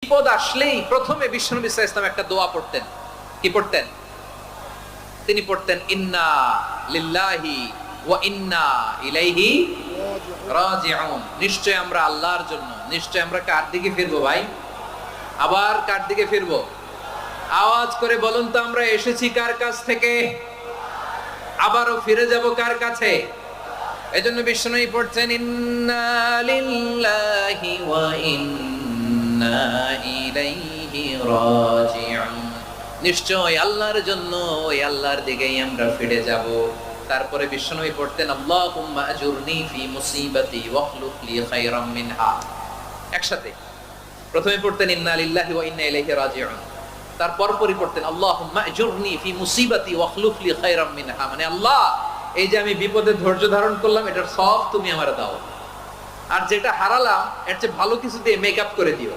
বিপদ আসলেই প্রথমে বিশ্বনবী সাল্লাল্লাহু আলাইহি ওয়াসাল্লাম একটা দোয়া পড়তেন। কি পড়তেন? তিনি পড়তেন ইন্না লিল্লাহি ওয়া ইন্না ইলাইহি রাজিউন। নিশ্চয় আমরা আল্লাহর জন্য, নিশ্চয় আমরা কার দিকে ফিরবো ভাই? আবার কার দিকে ফিরবো? আওয়াজ করে বলুন তো, আমরা এসেছি কার কাছ থেকে, আবারও ফিরে যাব কার কাছে? এজন্য বিশ্বনবী পড়ছেন ইন্না লিল্লাহি ওয়া ইন্না ইলাইহি রাজিউন। নিশ্চয় আল্লাহর জন্য, ওই আল্লাহর দিকেই আমরা ফিরে যাব। তারপরে বিশ্বনবী পড়তেন আল্লাহুম্মা আজুরনি ফি মুসিবাতি ওয়াখলুফ লি খায়রাম মিনহা। একসাথে প্রথমে পড়তেন ইন্না লিল্লাহি ওয়া ইন্না ইলাইহি রাজিউন, তারপর পরে পড়তেন আল্লাহুম্মা আজুরনি ফি মুসিবাতি ওয়াখলুফ লি খায়রাম মিনহা। মানে আল্লাহ, এই যে আমি বিপদে ধৈর্য ধারণ করলাম, এটার সব তুমি আমারে দাও, আর যেটা হারালাম এর চেয়ে ভালো কিছু দিয়ে মেকআপ করে দিও।